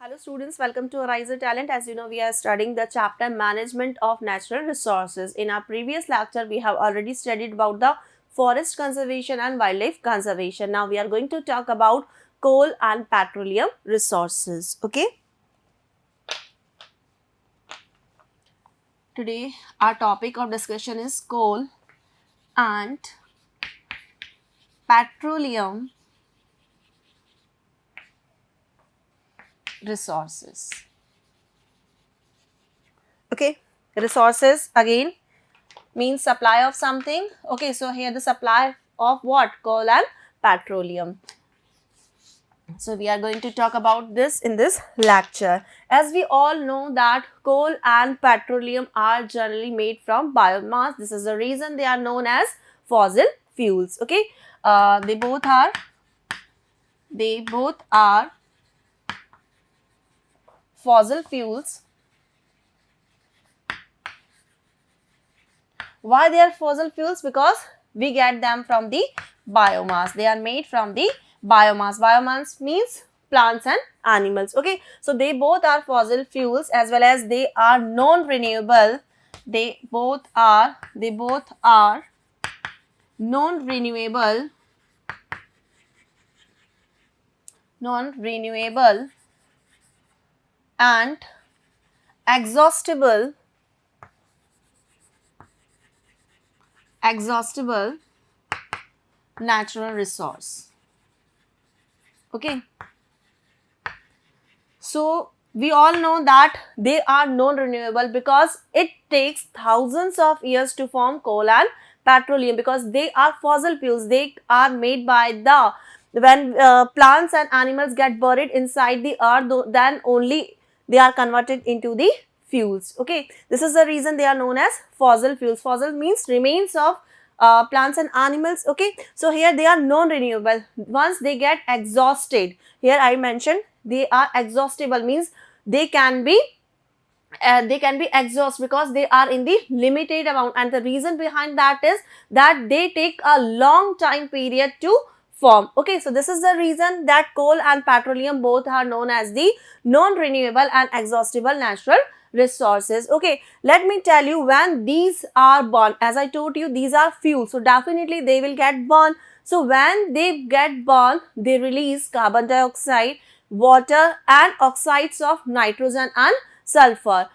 Hello students, welcome to AriserTalent. As you know, we are studying the chapter Management of Natural Resources. In our previous lecture, we have already studied about the forest conservation and wildlife conservation. Now we are going to talk about coal and petroleum resources. Okay. Today our topic of discussion is coal and petroleum resources. Okay, resources again means supply of something. Okay, so here the supply of what? Coal and petroleum. So we are going to talk about this in this lecture. As we all know that coal and petroleum are generally made from biomass. This is the reason they are known as fossil fuels. Okay, they both are fossil fuels. Why they are fossil fuels? Because we get them from the biomass. They are made from the biomass. Biomass means plants and animals. Okay, so they both are fossil fuels as well as they are non-renewable. They both are non-renewable and exhaustible natural resource. Okay, so we all know that they are non-renewable because it takes thousands of years to form coal and petroleum, because they are fossil fuels. They are made by when plants and animals get buried inside the earth, then only they are converted into the fuels. Okay, this is the reason they are known as fossil fuels. Fossil means remains of plants and animals. Okay, so here they are non-renewable. Once they get exhausted, here I mentioned they are exhaustible, means they can be exhaust because they are in the limited amount, and the reason behind that is that they take a long time period to form. Okay, so this is the reason that coal and petroleum both are known as the non-renewable and exhaustible natural resources. Okay, let me tell you, when these are burned, as I told you, these are fuels, so definitely they will get burned. So when they get burned, they release carbon dioxide, water and oxides of nitrogen and sulfur.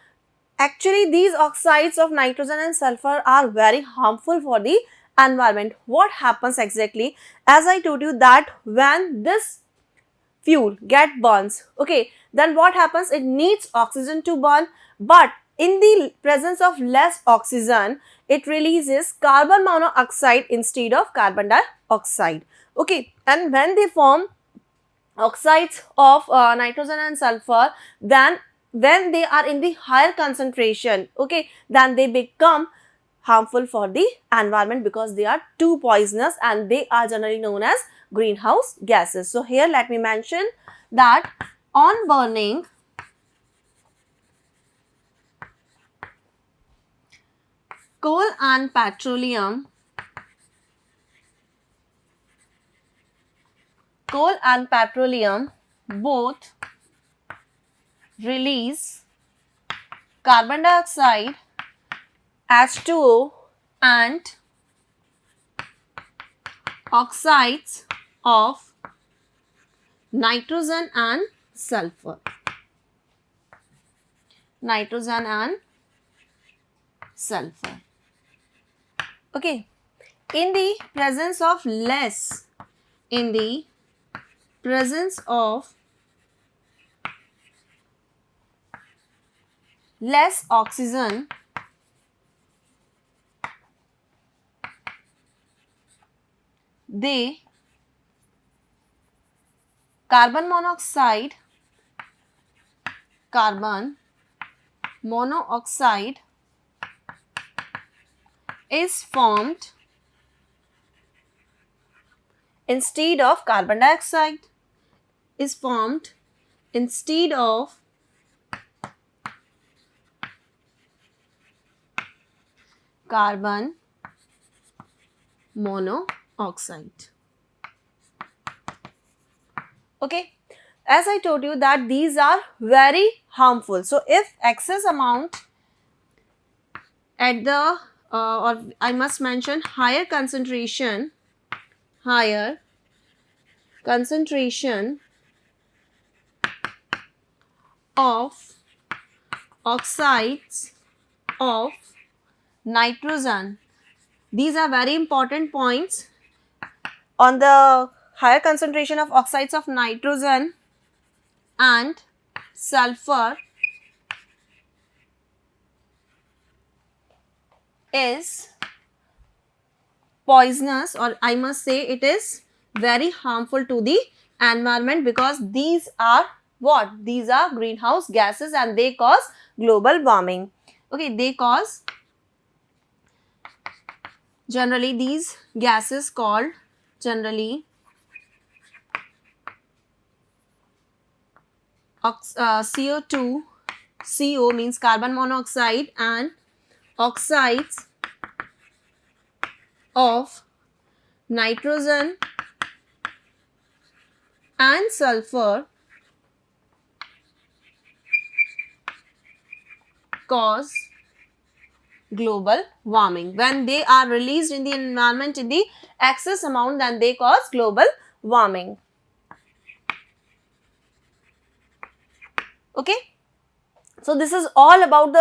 Actually, these oxides of nitrogen and sulfur are very harmful for the environment. What happens exactly? As I told you that when this fuel get burns, okay, then what happens? It needs oxygen to burn, but in the presence of less oxygen, it releases carbon monoxide instead of carbon dioxide. Okay, and when they form oxides of nitrogen and sulfur, then when they are in the higher concentration, okay, then they become harmful for the environment because they are too poisonous and they are generally known as greenhouse gases. So here let me mention that on burning, coal and petroleum both release carbon dioxide, H2O and oxides of nitrogen and sulfur. Okay, in the presence of less oxygen, they carbon monoxide is formed instead of carbon dioxide, carbon monoxide. Okay, as I told you that these are very harmful. So if excess amount at the or I must mention higher concentration of oxides of nitrogen. These are very important points. On the higher concentration of oxides of nitrogen and sulfur is poisonous, or I must say it is very harmful to the environment, because these are what? These are greenhouse gases and they cause global warming. Okay, they cause, generally these gases called generally CO2, CO means carbon monoxide, and oxides of nitrogen and sulfur cause global warming. When they are released in the environment in the excess amount, then they cause global warming. Okay. So this is all about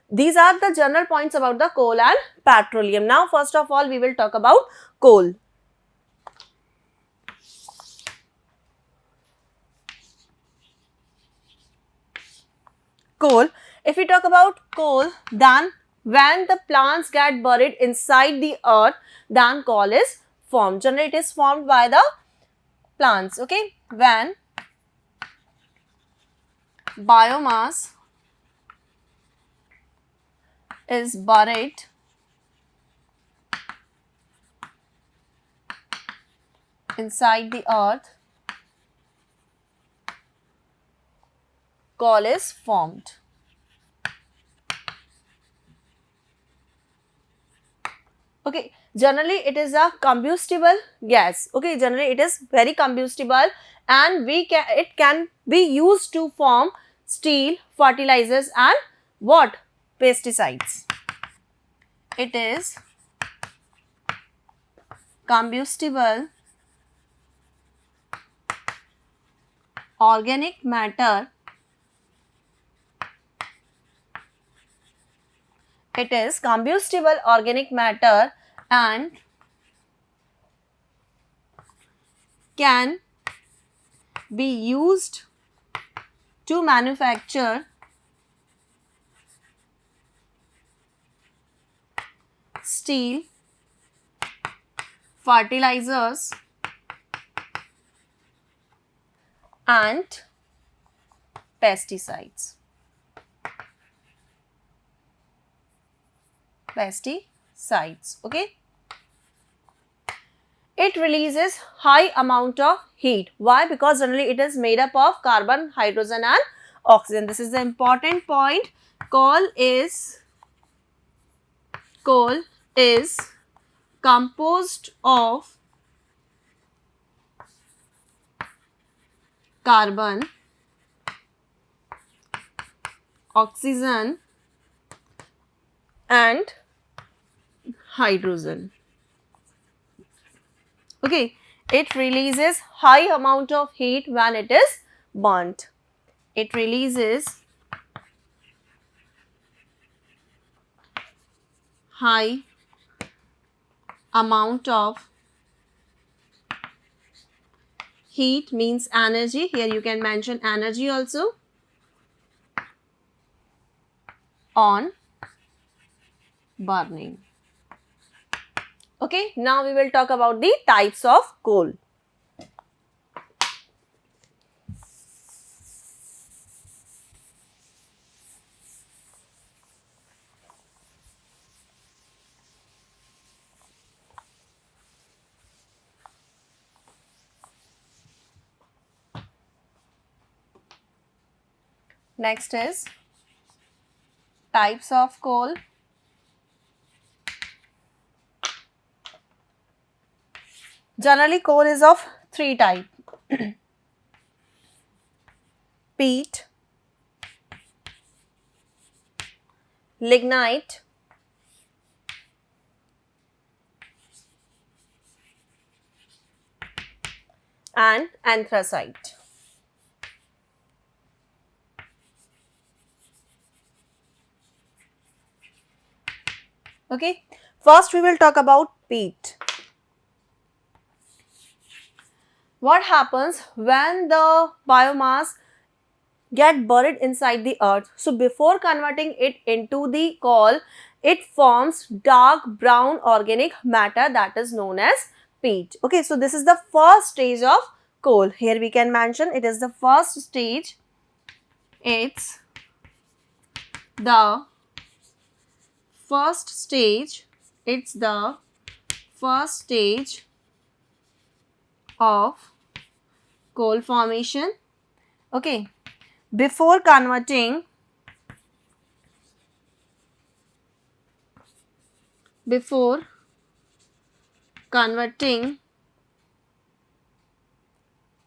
these are the general points about the coal and petroleum. Now first of all we will talk about coal. Coal. If we talk about coal, then when the plants get buried inside the earth, then coal is formed. Generally, it is formed by the plants. Okay, when biomass is buried inside the earth, coal is formed. Okay, generally it is a combustible gas. Okay, generally it is very combustible, and it can be used to form steel, fertilizers and what? Pesticides. It is combustible organic matter. It is combustible organic matter and can be used to manufacture steel, fertilizers and pesticides. Okay. It releases high amount of heat. Why? Because generally it is made up of carbon, hydrogen and oxygen. This is the important point. Coal is composed of carbon, oxygen and hydrogen. Okay, it releases high amount of heat when it is burnt. It releases high amount of heat, means energy. Here you can mention energy also, on burning. Okay, now we will talk about the types of coal. Next is types of coal. Generally, coal is of three types. peat, lignite, and anthracite. Okay, first we will talk about peat. What happens when the biomass get buried inside the earth? So before converting it into the coal, it forms dark brown organic matter that is known as peat. Okay, so this is the first stage of coal. Here we can mention it is the first stage. It's the first stage. It's the first stage of coal formation. Okay, before converting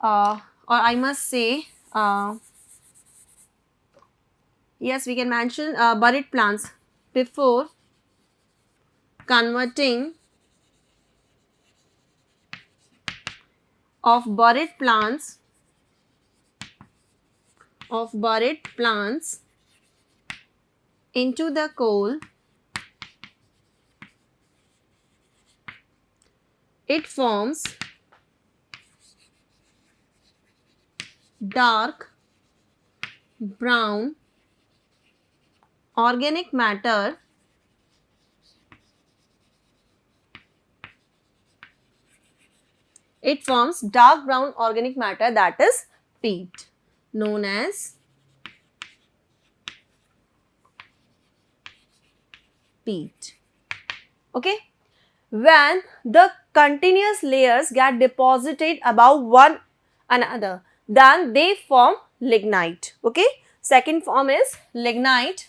or I must say yes, we can mention buried plants. Before converting of buried plants into the coal, it forms dark brown organic matter that is peat, known as peat. Okay, when the continuous layers get deposited above one another, then they form lignite. Okay, second form is lignite.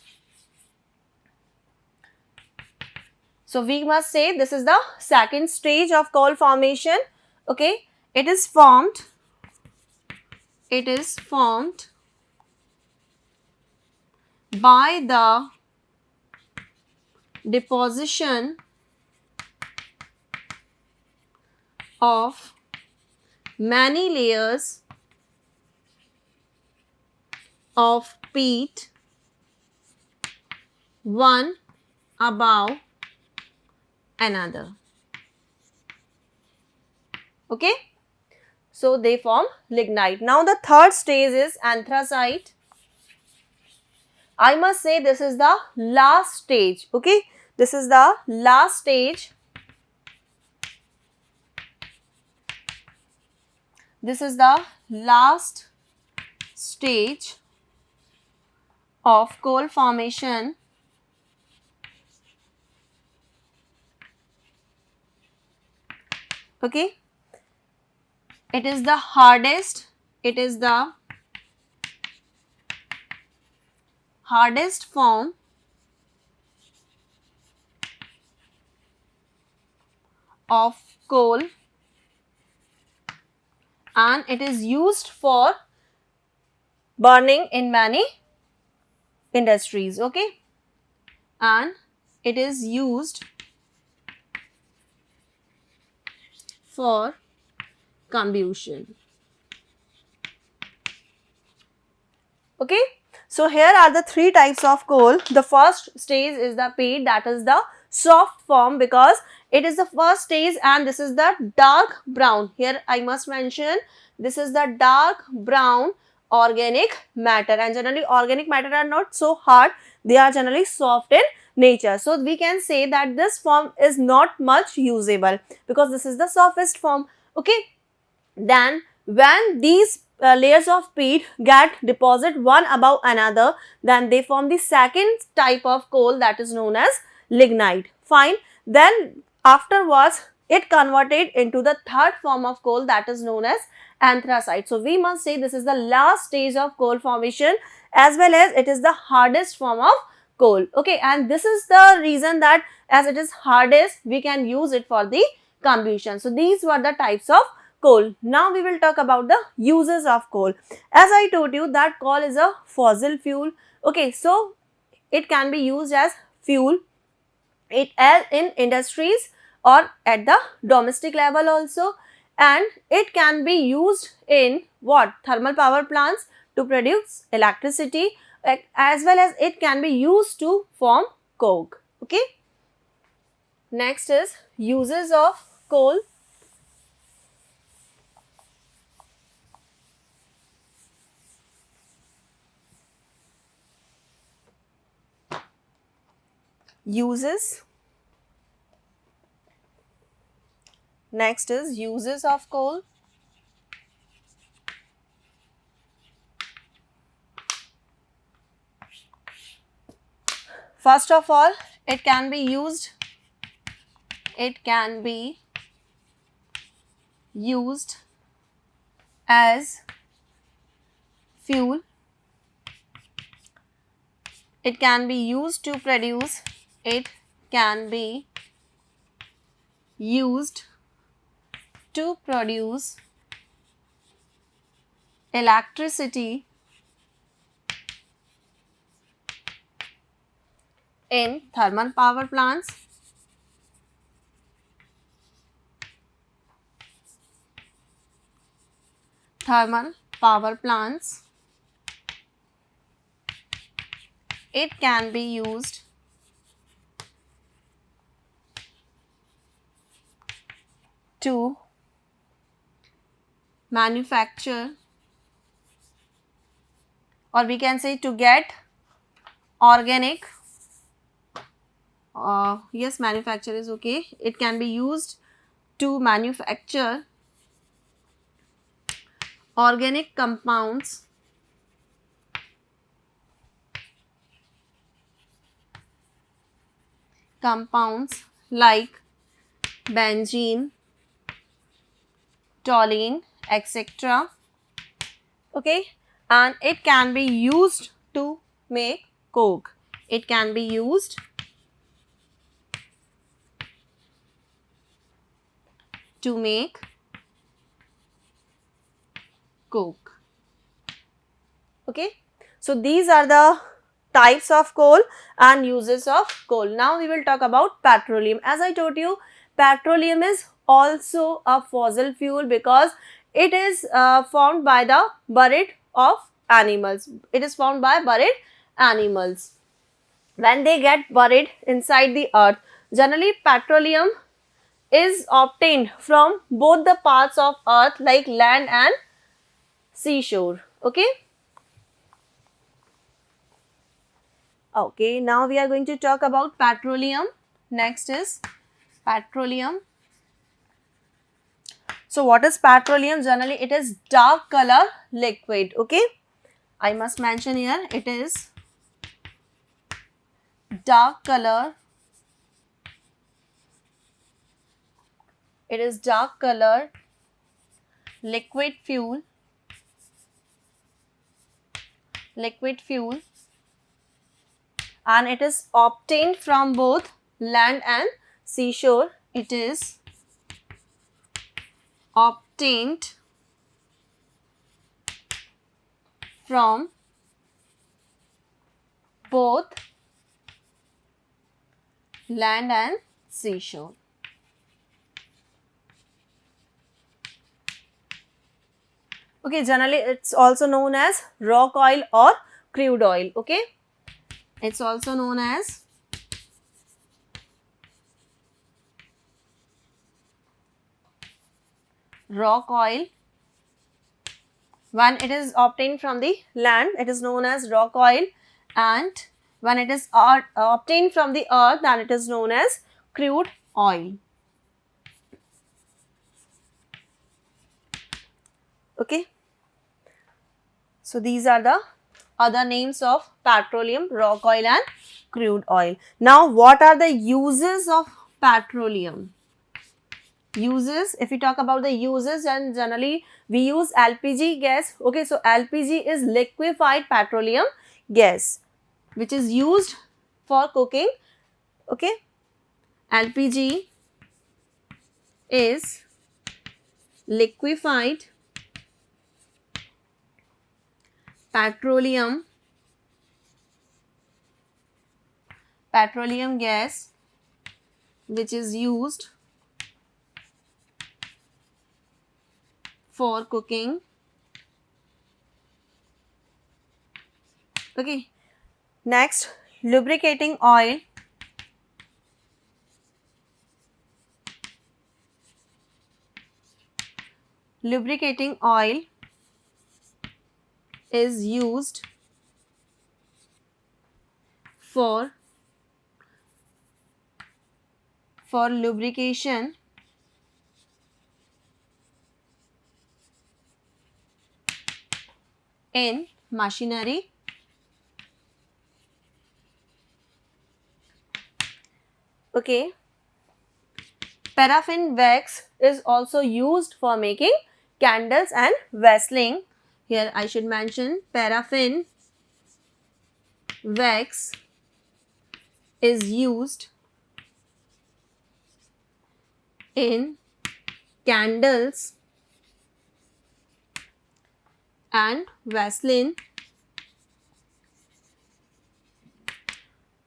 So we must say this is the second stage of coal formation. Okay, it is formed by the deposition of many layers of peat one above another. Okay, so they form lignite. Now the third stage is anthracite. I must say this is the last stage. Okay, this is the last stage. This is the last stage of coal formation. Okay, it is the hardest form of coal, and it is used for burning in many industries. Okay, and it is used for combustion. Okay, so here are the three types of coal. The first stage is the peat, that is the soft form, because it is the first stage, and this is the dark brown. Here I must mention this is the dark brown organic matter, and generally organic matter are not so hard, they are generally soft in nature. So we can say that this form is not much usable because this is the softest form. Okay, then when these layers of peat get deposited one above another, then they form the second type of coal, that is known as lignite. Fine, then afterwards it converted into the third form of coal, that is known as anthracite. So we must say this is the last stage of coal formation, as well as it is the hardest form of coal. Okay, and this is the reason that as it is hardest, we can use it for the combustion. So these were the types of coal. Now we will talk about the uses of coal. As I told you that coal is a fossil fuel. Okay, so it can be used as fuel in industries or at the domestic level also, and it can be used in what? Thermal power plants to produce electricity, as well as it can be used to form coke. Okay. Next is uses of coal. Uses. Next is uses of coal. First of all, it can be used as fuel. It can be used to produce. It can be used to produce electricity in thermal power plants. It can be used to manufacture, or we can say to get organic, yes, manufacture is okay. It can be used to manufacture organic compounds like benzene, toluene, etc. Okay, and it can be used to make coke. It can be used to make coke. Okay, so these are the types of coal and uses of coal. Now we will talk about petroleum. As I told you, petroleum is also a fossil fuel because it is formed by the buried of animals. It is formed by buried animals. When they get buried inside the earth, generally petroleum is obtained from both the parts of earth like land and seashore. Okay. Okay, now we are going to talk about petroleum. Next is petroleum. So what is petroleum? Generally it is dark color liquid. Okay, I must mention here it is dark color. It is dark color liquid fuel. And it is obtained from both land and seashore. It is obtained from both land and seashore. Okay, generally it's also known as rock oil or crude oil. Okay, it's also known as rock oil. When it is obtained from the land, it is known as rock oil, and when it is obtained from the earth, then it is known as crude oil. Okay, so these are the other names of petroleum, rock oil and crude oil. Now what are the uses of petroleum? Uses, if we talk about the uses, and generally we use LPG gas. Okay, so LPG is liquefied petroleum gas which is used for cooking. Okay, LPG is liquefied petroleum gas which is used for cooking. Okay. Next, lubricating oil is used for lubrication in machinery. Okay. Paraffin wax is also used for making candles and vaseline. Here I should mention paraffin wax is used in candles and vaseline.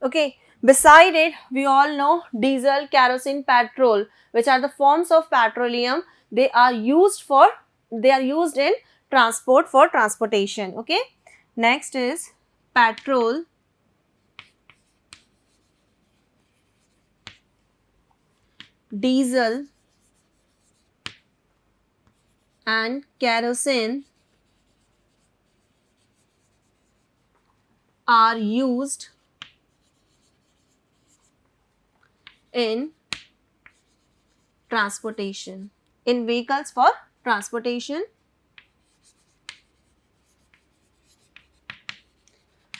Okay. Beside it, we all know diesel, kerosene, petrol, which are the forms of petroleum. They are used in transport for transportation. Okay. Next is petrol, diesel and kerosene are used in transportation, in vehicles for transportation.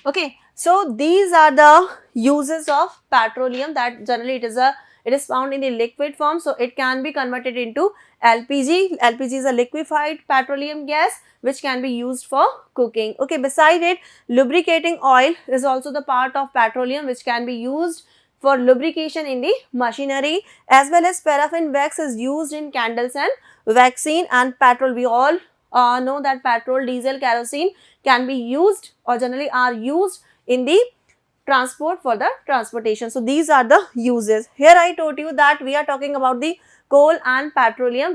Okay, so these are the uses of petroleum, that generally it is found in the liquid form, so it can be converted into LPG. LPG is a liquefied petroleum gas which can be used for cooking. Okay, beside it, lubricating oil is also the part of petroleum which can be used for lubrication in the machinery, as well as paraffin wax is used in candles and vaccine. And petrol, we all know that petrol, diesel, kerosene can be used or generally are used in the transport for the transportation. So these are the uses. Here I told you that we are talking about the coal and petroleum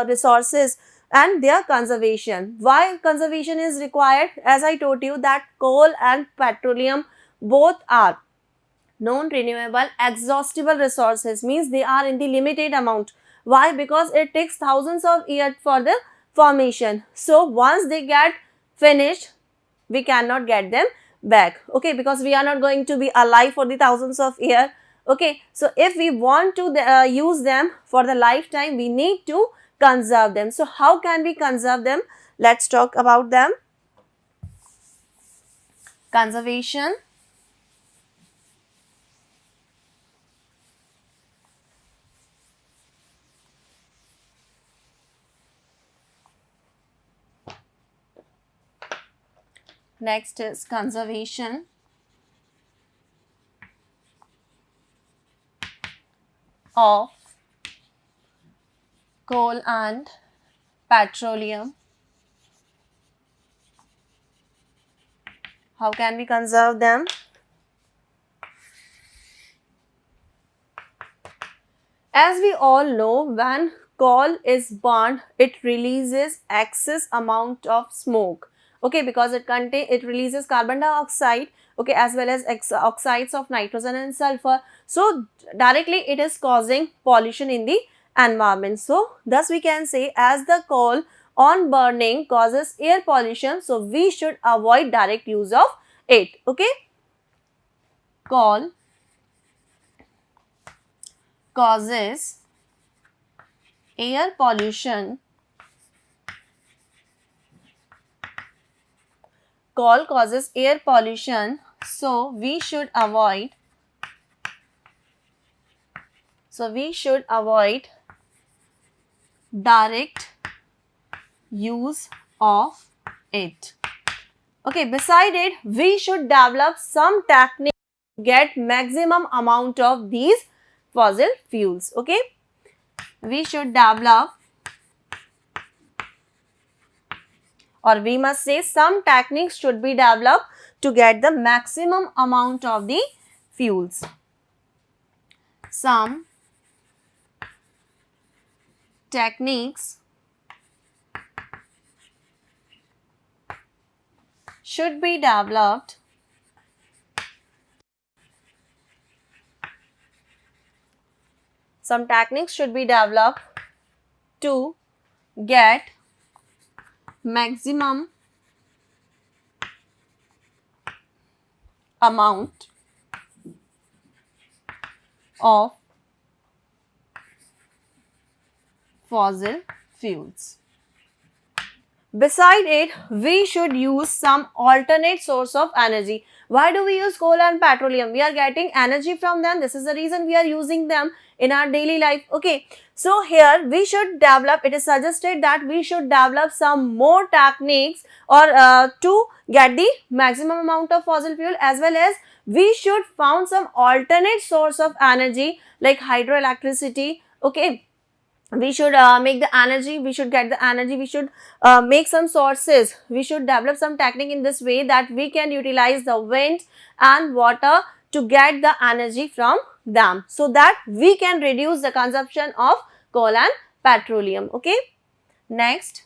resources and their conservation. Why conservation is required? As I told you that coal and petroleum both are non-renewable exhaustible resources, means they are in the limited amount. Why? Because it takes thousands of years for the formation. So once they get finished, we cannot get them back. Okay, because we are not going to be alive for the thousands of years. Okay, so if we want to use them for the lifetime, we need to conserve them. So how can we conserve them? Let's talk about them. Conservation. Next is conservation of coal and petroleum. How can we conserve them? As we all know, when coal is burned, it releases excess amount of smoke. Okay, because it releases carbon dioxide, okay, as well as oxides of nitrogen and sulfur. So directly it is causing pollution in the environment. So thus we can say, as the coal on burning causes air pollution, so we should avoid direct use of it. Okay, coal causes air pollution. Coal causes air pollution, so we should avoid direct use of it. Okay, beside it, we should develop some technique to get maximum amount of these fossil fuels. Okay, we should develop or we must say some techniques should be developed to get the maximum amount of the fuels. Some techniques should be developed to get maximum amount of fossil fuels. Beside it, we should use some alternate source of energy. Why do we use coal and petroleum? We are getting energy from them. This is the reason we are using them in our daily life. Okay. So here we should develop, it is suggested that we should develop some more techniques or to get the maximum amount of fossil fuel, as well as we should found some alternate source of energy like hydroelectricity. Okay. We should make the energy, we should get the energy, we should make some sources, we should develop some technique in this way that we can utilize the wind and water to get the energy from them, so that we can reduce the consumption of coal and petroleum. Okay. Next,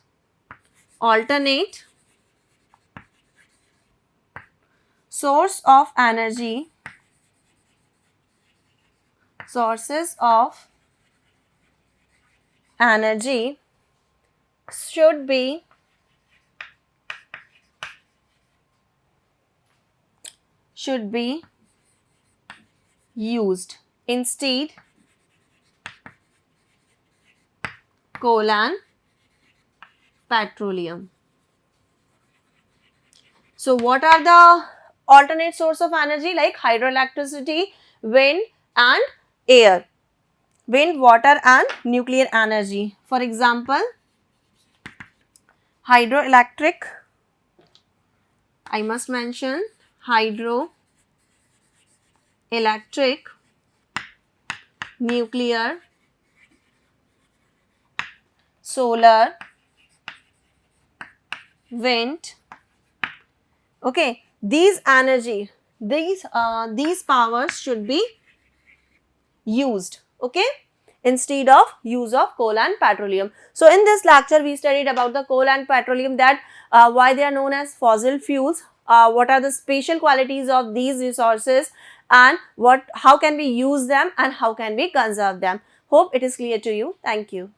alternate source of energy, sources of energy should be used instead coal and petroleum. So what are the alternate source of energy? Like hydroelectricity, wind and air. Wind, water and nuclear energy. For example, hydroelectric, I must mention hydroelectric, nuclear, solar, wind. Okay, these energy, these powers should be used. Okay, instead of use of coal and petroleum. So in this lecture we studied about the coal and petroleum, that why they are known as fossil fuels, what are the special qualities of these resources, and how can we use them and how can we conserve them. Hope it is clear to you. Thank you.